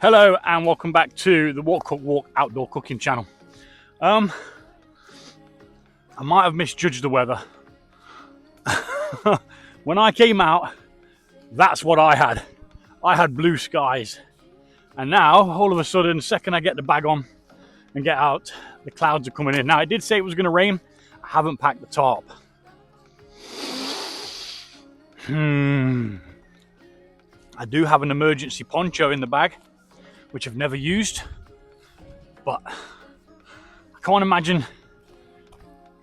Hello and welcome back to the Walk Cook Walk outdoor cooking channel. I might have misjudged the weather. When I came out, that's what I had. I had blue skies. And now, all of a sudden, the second I get the bag on and get out, the clouds are coming in. Now, it did say it was going to rain. I haven't packed the tarp. I do have an emergency poncho in the bag, which I've never used, but I can't imagine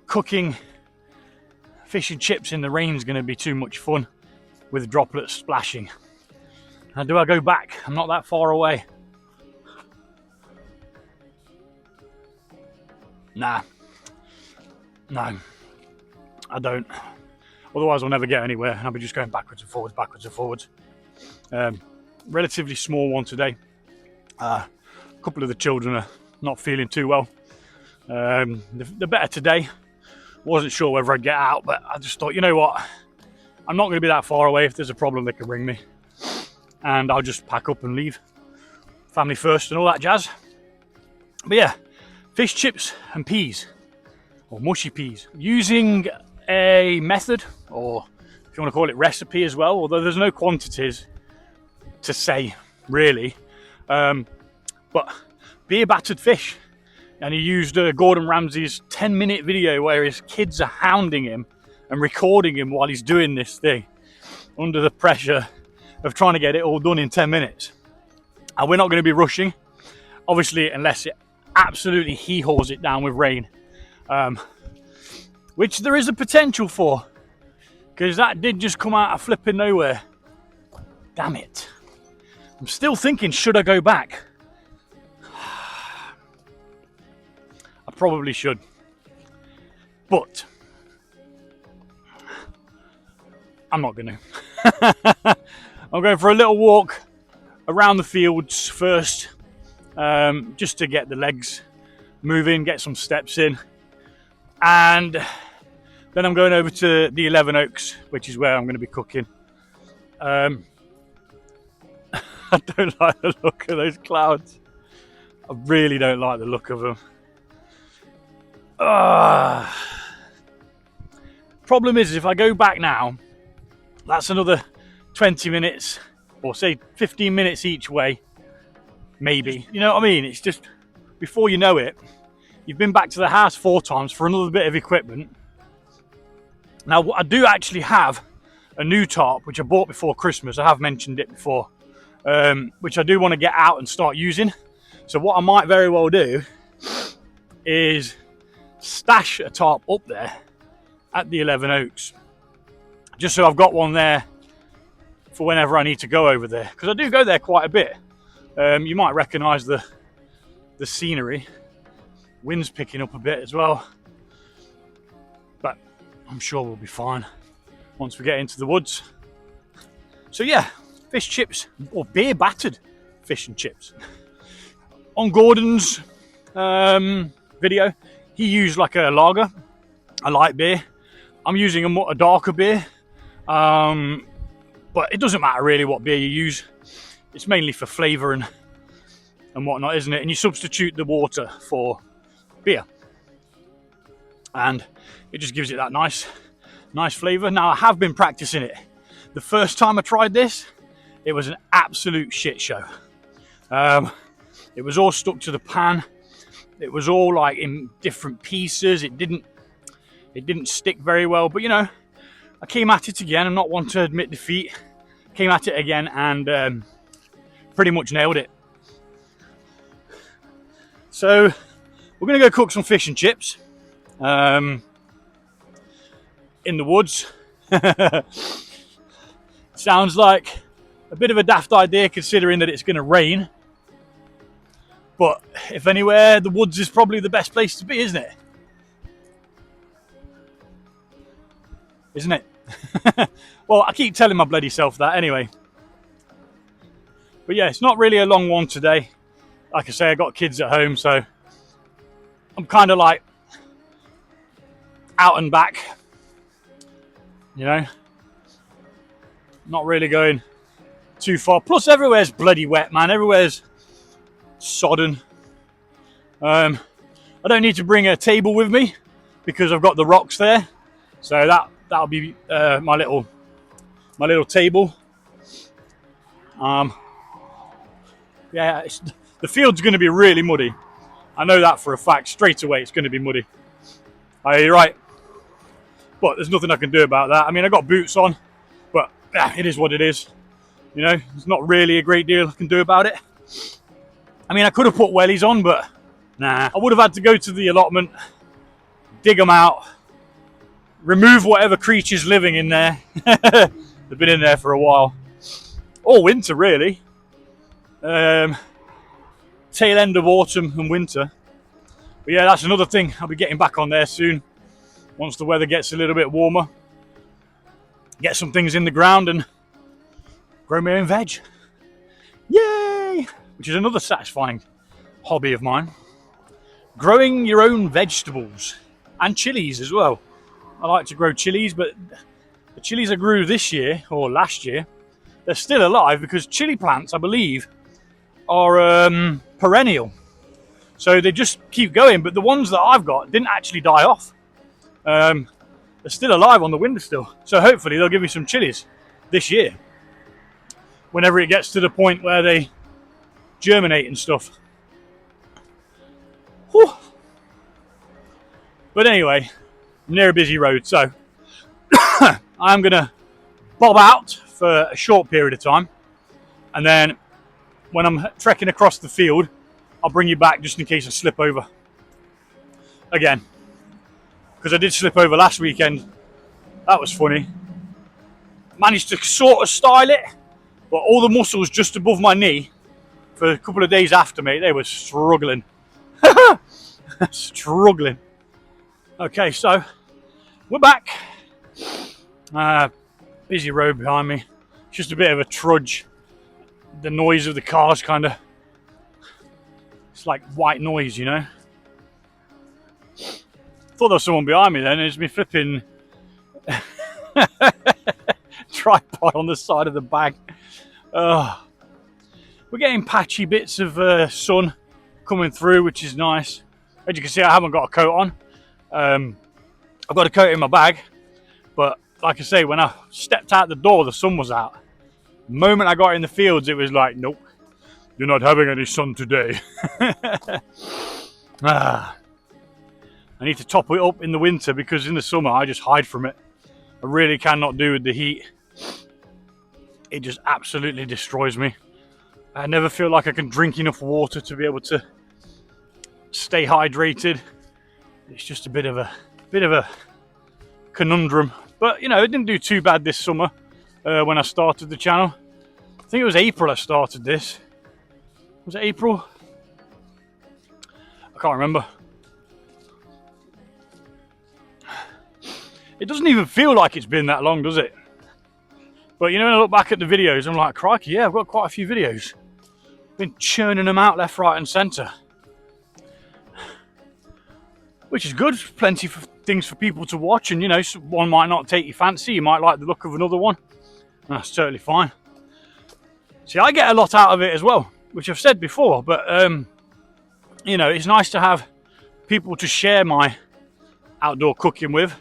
cooking fish and chips in the rain is going to be too much fun with droplets splashing. Now, do I go back? I'm not that far away. No, I don't. Otherwise, I'll never get anywhere, and I'll be just going backwards and forwards. Relatively small one today. A couple of the children are not feeling too well. They're better today. Wasn't sure whether I'd get out, but I just thought, you know what? I'm not going to be that far away. If there's a problem, they can ring me. And I'll just pack up and leave. Family first and all that jazz. But yeah, fish chips and peas, or mushy peas. Using a method, or if you want to call it recipe as well, although there's no quantities to say, really. But beer battered fish, and he used Gordon Ramsay's 10-minute video where his kids are hounding him and recording him while he's doing this thing under the pressure of trying to get it all done in 10 minutes. And we're not going to be rushing, obviously, unless it absolutely he-haws it down with rain, which there is a potential for, because that did just come out of flipping nowhere. Damn it. I'm still thinking, should I go back? I probably should. But I'm not going to. I'm going for a little walk around the fields first, just to get the legs moving, get some steps in. And then I'm going over to the 11 Oaks, which is where I'm going to be cooking. I don't like the look of those clouds. I really don't like the look of them. Problem is, if I go back now, that's another 20 minutes, or say 15 minutes each way, maybe. You know what I mean? It's just, before you know it, you've been back to the house 4 times for another bit of equipment. Now, I do actually have a new tarp, which I bought before Christmas. I have mentioned it before. Which I do want to get out and start using. So what I might very well do is stash a tarp up there at the 11 Oaks, just so I've got one there for whenever I need to go over there, because I do go there quite a bit. You might recognize the scenery. Wind's picking up a bit as well, but I'm sure we'll be fine once we get into the woods. So yeah, fish chips, or beer battered fish and chips. On Gordon's video, he used like a lager, a light beer. I'm using a darker beer, but it doesn't matter really what beer you use. It's mainly for flavour and whatnot, isn't it? And you substitute the water for beer, and it just gives it that nice flavour. Now, I have been practicing it. The first time I tried this, it was an absolute shit show. It was all stuck to the pan. It was all like in different pieces. It didn't stick very well. But you know, I came at it again. I'm not one to admit defeat. Came at it again and pretty much nailed it. So we're gonna go cook some fish and chips in the woods. Sounds like a bit of a daft idea considering that it's going to rain, but if anywhere, the woods is probably the best place to be, isn't it? Isn't it? Well, I keep telling my bloody self that anyway. But yeah, it's not really a long one today. Like I say, I got kids at home, so I'm kind of like out and back, you know, not really going too far. Plus, everywhere's bloody wet, man. Everywhere's sodden. I don't need to bring a table with me because I've got the rocks there, so that'll be my little table. Yeah, the field's going to be really muddy. I know that for a fact. Straight away, it's going to be muddy. You're right, but there's nothing I can do about that. I mean, I got boots on, but it is what it is. You know, there's not really a great deal I can do about it. I mean, I could have put wellies on, but nah. I would have had to go to the allotment, dig them out, remove whatever creature's living in there. They've been in there for a while. All winter, really. Tail end of autumn and winter. But yeah, that's another thing. I'll be getting back on there soon. Once the weather gets a little bit warmer. Get some things in the ground and grow my own veg. Yay! Which is another satisfying hobby of mine. Growing your own vegetables. And chilies as well. I like to grow chilies, but the chilies I grew this year, or last year, they're still alive because chili plants, I believe, are perennial. So they just keep going, but the ones that I've got didn't actually die off. They're still alive on the windowsill. So hopefully they'll give me some chilies this year. Whenever it gets to the point where they germinate and stuff. Whew. But anyway, I'm near a busy road, so I'm going to bob out for a short period of time. And then when I'm trekking across the field, I'll bring you back just in case I slip over again, because I did slip over last weekend. That was funny. Managed to sort of style it, but all the muscles just above my knee for a couple of days after me, they were struggling. Struggling. Okay, so we're back. Busy road behind me. Just a bit of a trudge. The noise of the cars kind of, it's like white noise, you know. Thought there was someone behind me then. It's me flipping tripod on the side of the bag. We're getting patchy bits of sun coming through, which is nice. As you can see, I haven't got a coat on. I've got a coat in my bag, but like I say, when I stepped out the door, the sun was out. The moment I got in the fields, it was like, nope, you're not having any sun today. I need to top it up in the winter because in the summer I just hide from it. I really cannot do with the heat. It just absolutely destroys me. I never feel like I can drink enough water to be able to stay hydrated. It's just a bit of a conundrum. But you know, it didn't do too bad this summer when I started the channel. I think it was April I started this. Was it April? I can't remember. It doesn't even feel like it's been that long, does it? But you know, when I look back at the videos, I'm like, crikey, yeah, I've got quite a few videos. Been churning them out left, right and centre. Which is good, plenty of things for people to watch, and you know, one might not take your fancy, you might like the look of another one. That's totally fine. See, I get a lot out of it as well, which I've said before, but you know, it's nice to have people to share my outdoor cooking with.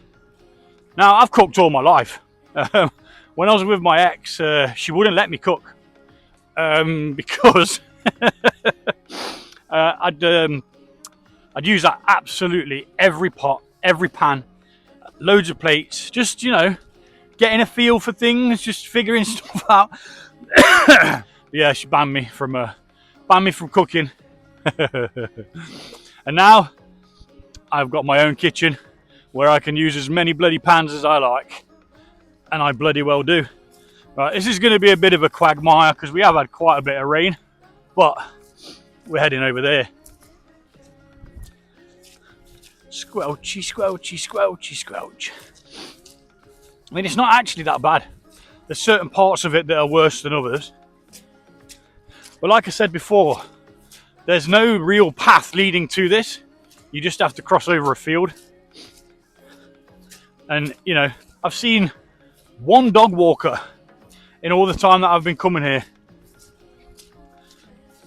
Now, I've cooked all my life. When I was with my ex, she wouldn't let me cook because I'd use that absolutely every pot, every pan, loads of plates, just, you know, getting a feel for things, just figuring stuff out. Yeah, she banned me from cooking. And now I've got my own kitchen where I can use as many bloody pans as I like, and I bloody well do. Right, this is going to be a bit of a quagmire because we have had quite a bit of rain, but we're heading over there. Squelchy, squelchy, squelchy, squelch. I mean, it's not actually that bad. There's certain parts of it that are worse than others. But like I said before, there's no real path leading to this. You just have to cross over a field. And, you know, I've seen one dog walker in all the time that I've been coming here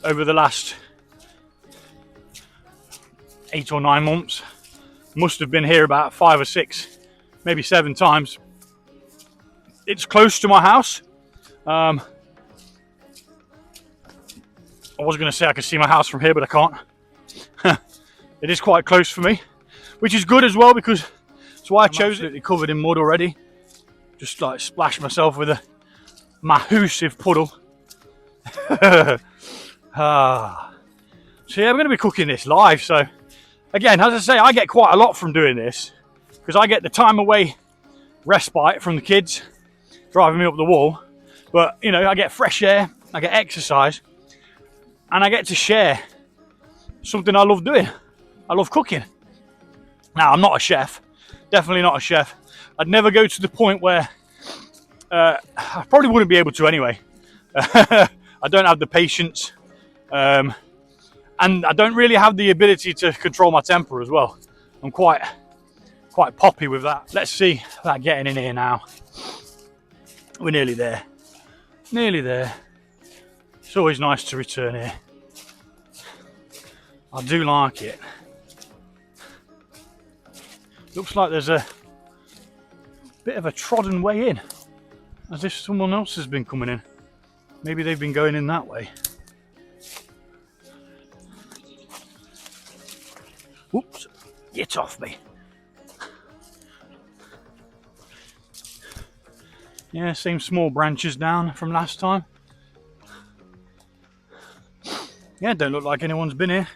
over the last 8 or 9 months. Must have been here about 5 or 6, maybe 7 times. It's close to my house. I was going to say I can see my house from here, but I can't. It is quite close for me, which is good as well, because that's why I chose it. Covered in mud already. Just like splashed myself with a massive puddle. So yeah, I'm going to be cooking this live. So again, as I say, I get quite a lot from doing this, because I get the time away respite from the kids driving me up the wall. But you know, I get fresh air, I get exercise, and I get to share something I love doing. I love cooking. Now, I'm not a chef, definitely not a chef. I'd never go to the point where I probably wouldn't be able to anyway. I don't have the patience, and I don't really have the ability to control my temper as well. I'm quite poppy with that. Let's see about getting in here now. We're nearly there. Nearly there. It's always nice to return here. I do like it. Looks like there's a bit of a trodden way in, as if someone else has been coming in. Maybe they've been going in that way. Whoops, get off me. Yeah, same small branches down from last time. Yeah, don't look like anyone's been here.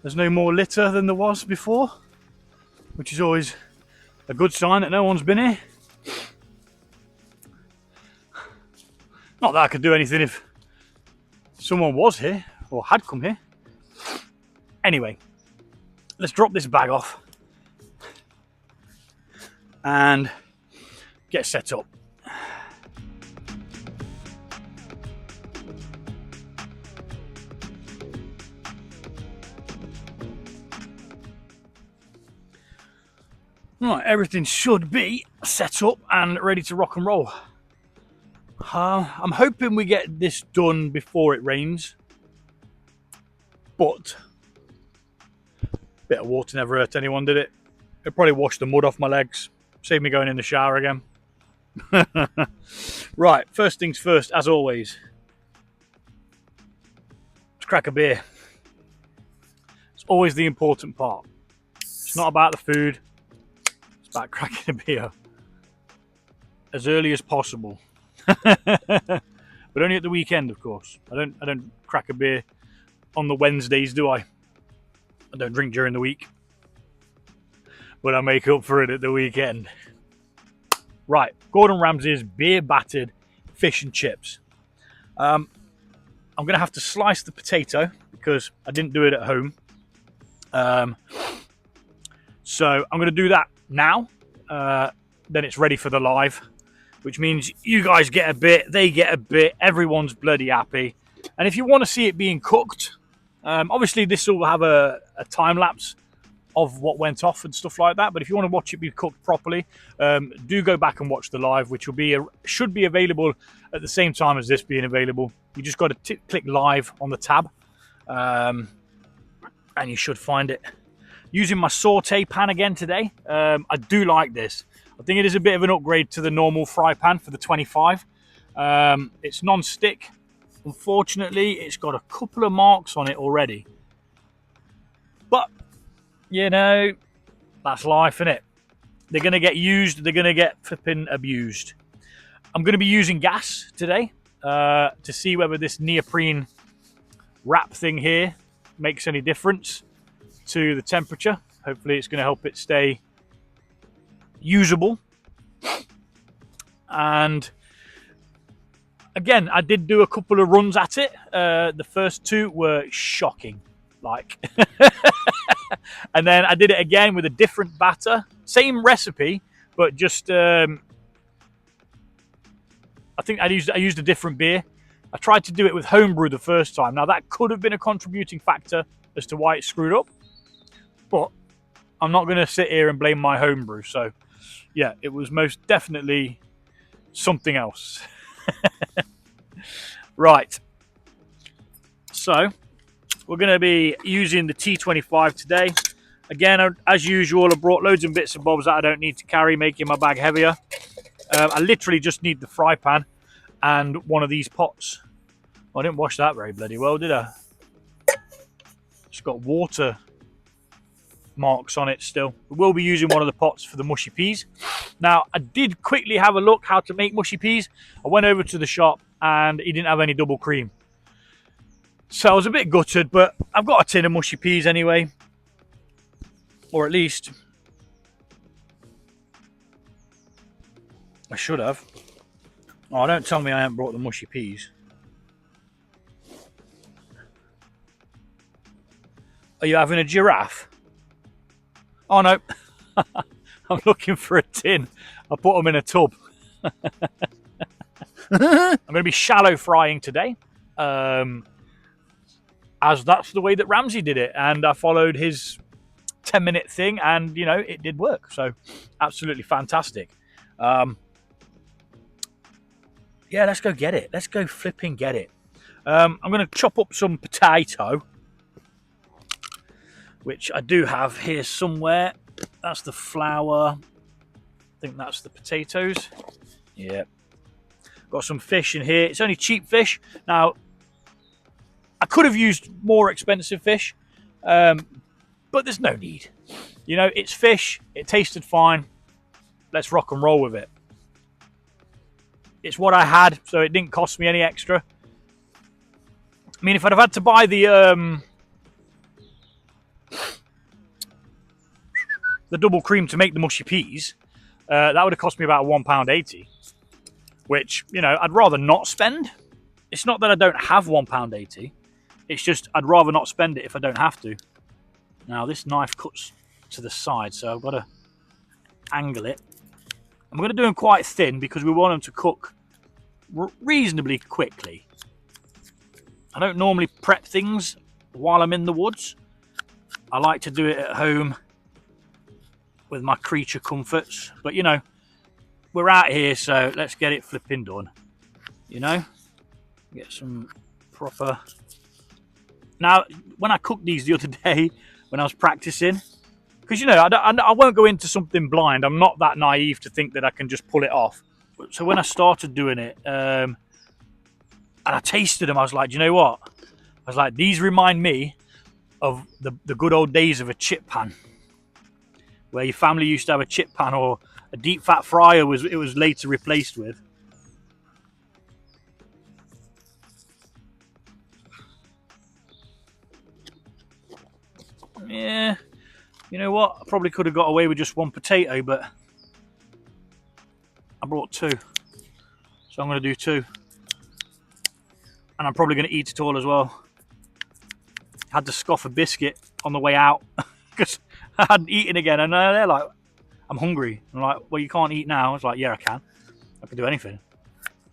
There's no more litter than there was before, which is always a good sign that no one's been here. Not that I could do anything if someone was here or had come here. Anyway, let's drop this bag off and get set up. Right, everything should be set up and ready to rock and roll. I'm hoping we get this done before it rains, but a bit of water never hurt anyone, did it? It probably washed the mud off my legs, saved me going in the shower again. Right, first things first, as always, let's crack a beer. It's always the important part. It's not about the food, it's about cracking a beer as early as possible. But only at the weekend, of course. I don't crack a beer on the Wednesdays, do I? I don't drink during the week, but I make up for it at the weekend. Right, Gordon Ramsay's beer battered fish and chips. I'm going to have to slice the potato because I didn't do it at home. So I'm going to do that now. Then it's ready for the live, which means you guys get a bit, they get a bit, everyone's bloody happy. And if you want to see it being cooked, obviously this will have a time lapse of what went off and stuff like that. But if you want to watch it be cooked properly, do go back and watch the live, which will should be available at the same time as this being available. You just got to click live on the tab, and you should find it. Using my saute pan again today. I do like this. I think it is a bit of an upgrade to the normal fry pan for the 25. It's non-stick. Unfortunately, it's got a couple of marks on it already. But, you know, that's life, innit? They're going to get used. They're going to get flipping abused. I'm going to be using gas today to see whether this neoprene wrap thing here makes any difference to the temperature. Hopefully it's going to help it stay usable. And again, I did do a couple of runs at it. The first two were shocking, like. And then I did it again with a different batter, same recipe, but just I think I used a different beer. I tried to do it with homebrew the first time. Now that could have been a contributing factor as to why it screwed up, but I'm not going to sit here and blame my homebrew. So yeah, it was most definitely something else. Right. So we're going to be using the T25 today. Again, as usual, I brought loads of bits and bobs that I don't need to carry, making my bag heavier. I literally just need the fry pan and one of these pots. I didn't wash that very bloody well, did I? It's got water marks on it still. We will be using one of the pots for the mushy peas. Now, I did quickly have a look how to make mushy peas. I went over to the shop and he didn't have any double cream. So I was a bit gutted, but I've got a tin of mushy peas anyway. Or at least I should have. Oh, don't tell me I haven't brought the mushy peas. Are you having a giraffe? Oh no, I'm looking for a tin. I put them in a tub. I'm going to be shallow frying today, as that's the way that Ramsay did it, and I followed his 10-minute thing, and you know it did work. So absolutely fantastic. Yeah, let's go get it. Let's go flipping get it. I'm going to chop up some potato, which I do have here somewhere. That's the flour. I think that's the potatoes. Yeah. Got some fish in here. It's only cheap fish. Now, I could have used more expensive fish, but there's no need. You know, it's fish. It tasted fine. Let's rock and roll with it. It's what I had, so it didn't cost me any extra. I mean, if I'd have had to buy the double cream to make the mushy peas, that would have cost me about £1.80, which, you know, I'd rather not spend. It's not that I don't have £1.80. It's just I'd rather not spend it if I don't have to. Now, this knife cuts to the side, so I've got to angle it. I'm going to do them quite thin because we want them to cook reasonably quickly. I don't normally prep things while I'm in the woods. I like to do it at home with my creature comforts. But, you know, we're out here, so let's get it flipping done. You know? Get some proper... Now, when I cooked these the other day, when I was practicing... Because, you know, I won't go into something blind. I'm not that naive to think that I can just pull it off. So when I started doing it, and I tasted them, I was like, do you know what? I was like, these remind me of the good old days of a chip pan, where your family used to have a chip pan or a deep fat fryer it was later replaced with. Yeah. You know what? I probably could have got away with just one potato, but I brought two. So I'm going to do two. And I'm probably going to eat it all as well. Had to scoff a biscuit on the way out because I hadn't eaten again. And they're like, I'm hungry. I'm like, well, you can't eat now. I was like, yeah, I can. I can do anything.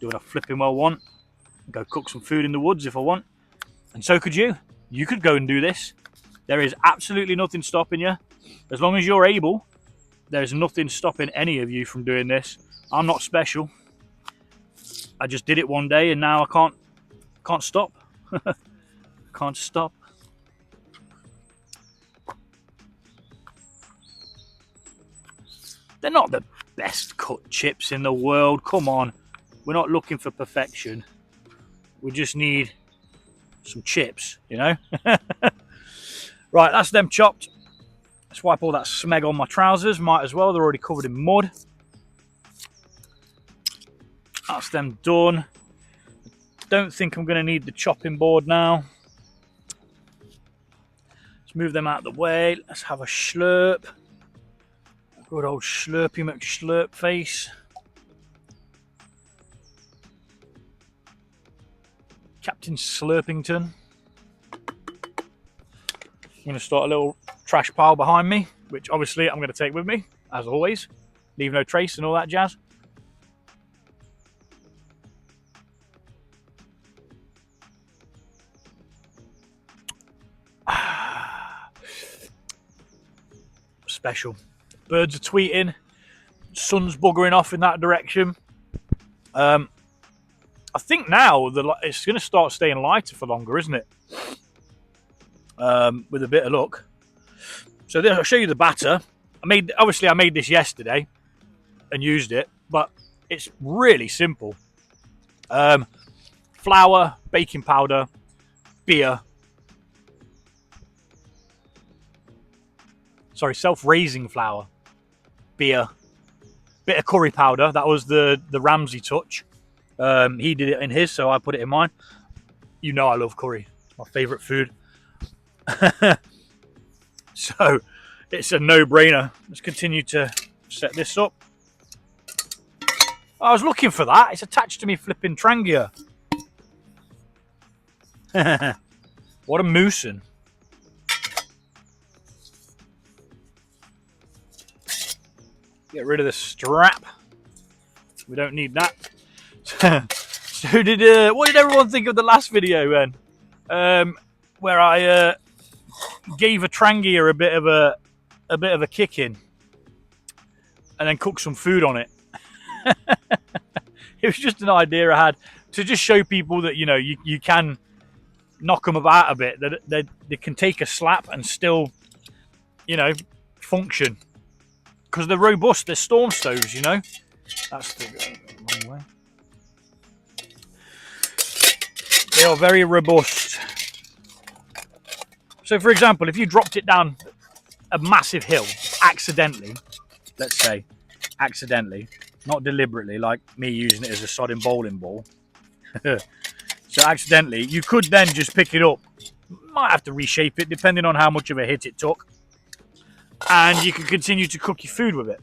Do what I flipping well want. Go cook some food in the woods if I want. And so could you. You could go and do this. There is absolutely nothing stopping you. As long as you're able, there's nothing stopping any of you from doing this. I'm not special. I just did it one day and now I can't stop. Can't stop. They're not the best cut chips in the world. Come on. We're not looking for perfection. We just need some chips, you know? Right, that's them chopped. Let's wipe all that smeg on my trousers. Might as well, they're already covered in mud. That's them done. Don't think I'm going to need the chopping board now. Let's move them out of the way. Let's have a slurp. Good old slurpy McSlurp face. Captain Slurpington. I'm going to start a little trash pile behind me, which obviously I'm going to take with me, as always. Leave no trace and all that jazz. Special. Birds are tweeting. Sun's buggering off in that direction. I think now it's going to start staying lighter for longer, isn't it? with a bit of luck. So I'll show you the batter. Obviously I made this yesterday and used it, but it's really simple. Flour, baking powder, beer. Sorry, self-raising flour, beer, bit of curry powder. That was the Ramsay touch. He did it in his, so I put it in mine. You know I love curry. It's my favourite food. So it's a no-brainer. Let's continue to set this up. I was looking for that. It's attached to me flipping Trangia. What a moosin'. Get rid of the strap. We don't need that. So what did everyone think of the last video then? Where I gave a Trangia a bit of a kick in, and then cooked some food on it. It was just an idea I had to just show people that you can knock them about a bit. That they can take a slap and still function, because they're robust. They're storm stoves. That's the wrong way. They are very robust. So, for example, if you dropped it down a massive hill accidentally, let's say accidentally, not deliberately, like me using it as a sodding bowling ball. So accidentally, you could then just pick it up. Might have to reshape it depending on how much of a hit it took, and you can continue to cook your food with it.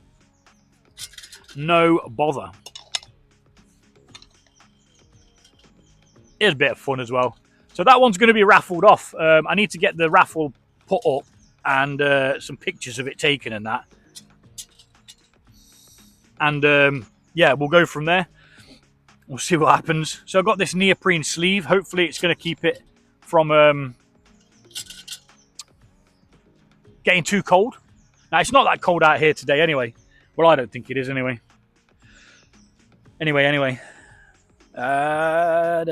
No bother. Here's a bit of fun as well. So that one's going to be raffled off. I need to get the raffle put up and some pictures of it taken and that. And yeah, we'll go from there. We'll see what happens. So I've got this neoprene sleeve. Hopefully it's going to keep it from getting too cold. Now, it's not that cold out here today anyway. Well, I don't think it is anyway. Anyway. I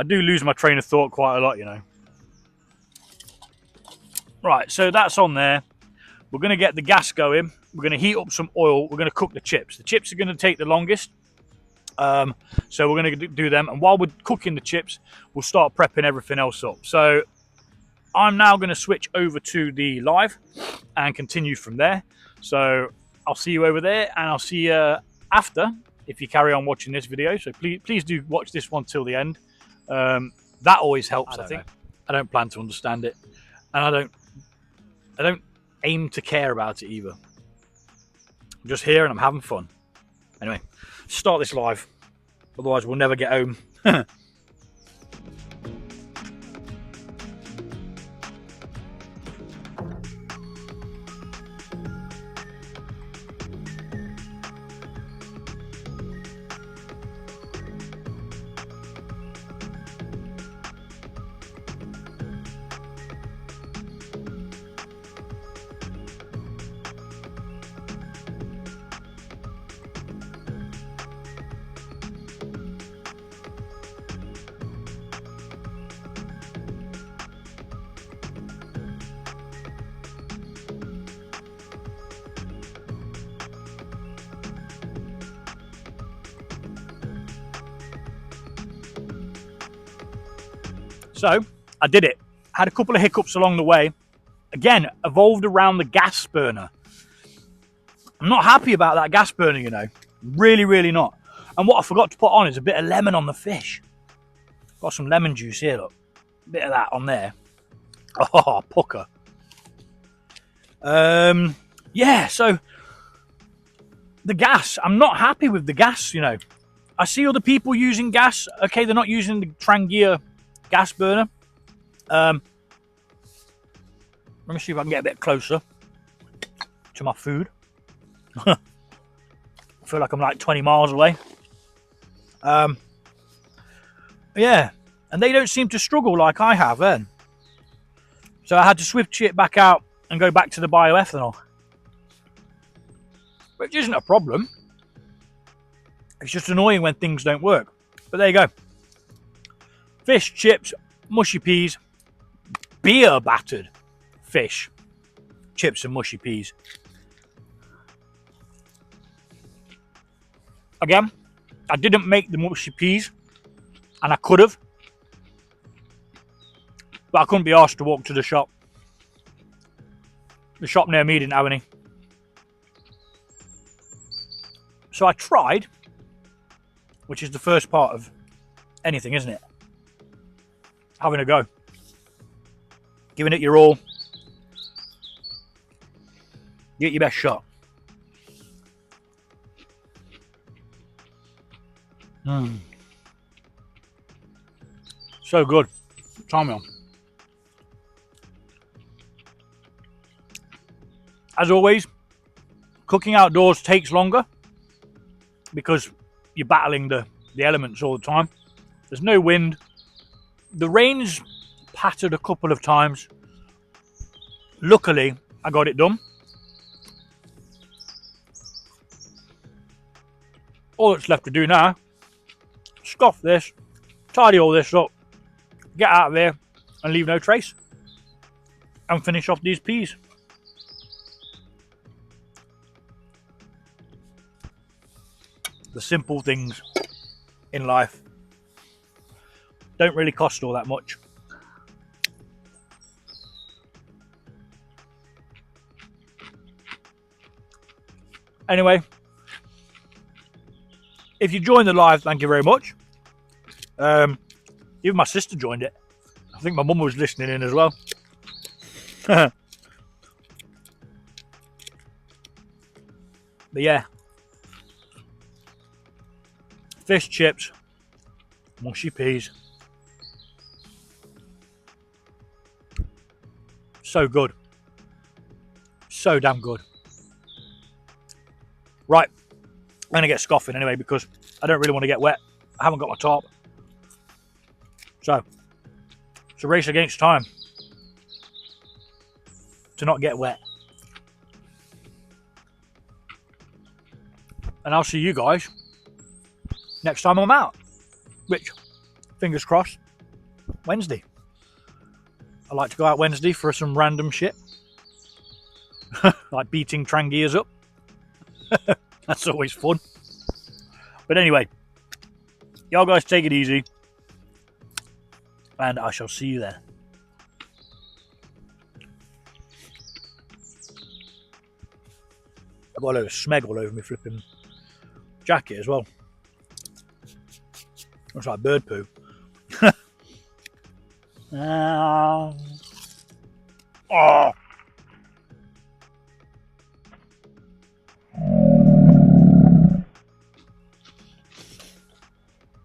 do lose my train of thought quite a lot, Right, so that's on there. We're going to get the gas going. We're going to heat up some oil. We're going to cook the chips. The chips are going to take the longest. So we're going to do them. And while we're cooking the chips, we'll start prepping everything else up. So I'm now going to switch over to the live and continue from there. So I'll see you over there, and I'll see you after if you carry on watching this video. So please do watch this one till the end. That always helps, I think. I don't plan to understand it, and I don't aim to care about it either. I'm just here and I'm having fun. Anyway, start this live. Otherwise we'll never get home. So I did it. Had a couple of hiccups along the way. Again, evolved around the gas burner. I'm not happy about that gas burner, Really, really not. And what I forgot to put on is a bit of lemon on the fish. Got some lemon juice here, look. A bit of that on there. Oh, pucker. Yeah, so the gas. I'm not happy with the gas, I see other people using gas. Okay, they're not using the Trangia gas burner. Let me see if I can get a bit closer to my food. I feel like I'm like 20 miles away. Yeah, and they don't seem to struggle like I have then. So I had to switch it back out and go back to the bioethanol, which isn't a problem. It's just annoying when things don't work. But there you go. Fish, chips, mushy peas, beer battered fish, chips and mushy peas. Again, I didn't make the mushy peas, and I could have, but I couldn't be asked to walk to the shop. The shop near me didn't have any. So I tried, which is the first part of anything, isn't it? Having a go. Giving it your all. Get your best shot. So good. Try me on. As always, cooking outdoors takes longer because you're battling the elements all the time. There's no wind. The rain's pattered a couple of times. Luckily, I got it done. All that's left to do now, scoff this, tidy all this up, get out of there and leave no trace, and finish off these peas. The simple things in life don't really cost all that much. Anyway, if you joined the live, thank you very much. Even my sister joined it. I think my mum was listening in as well. But yeah, fish, chips, mushy peas. So good. So damn good. Right, I'm going to get scoffing anyway because I don't really want to get wet. I haven't got my top. So, it's a race against time to not get wet. And I'll see you guys next time I'm out, which, fingers crossed, Wednesday. I like to go out Wednesday for some random shit, like beating Trangias up. That's always fun. But anyway, y'all guys take it easy, and I shall see you there. I've got a load of smeg all over my flipping jacket as well. Looks like bird poo. Oh.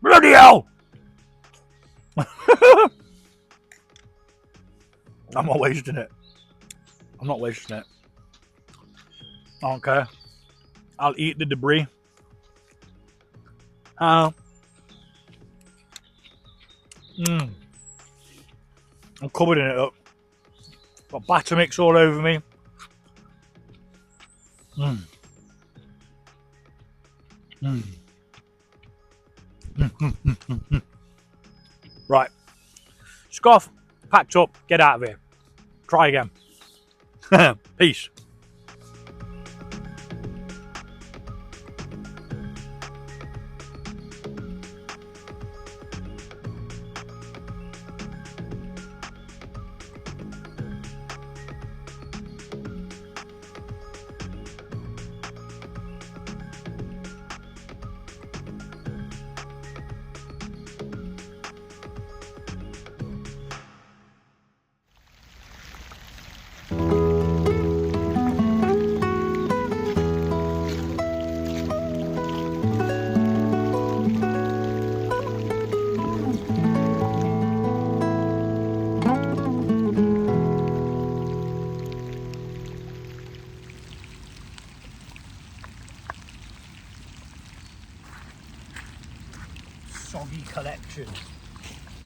Bloody hell! I'm not wasting it. I'm not wasting it. I don't care. I'll eat the debris. I'm covered in it up. Got batter mix all over me. Right. Scoff, packed up, get out of here. Try again. Peace. Soggy collection.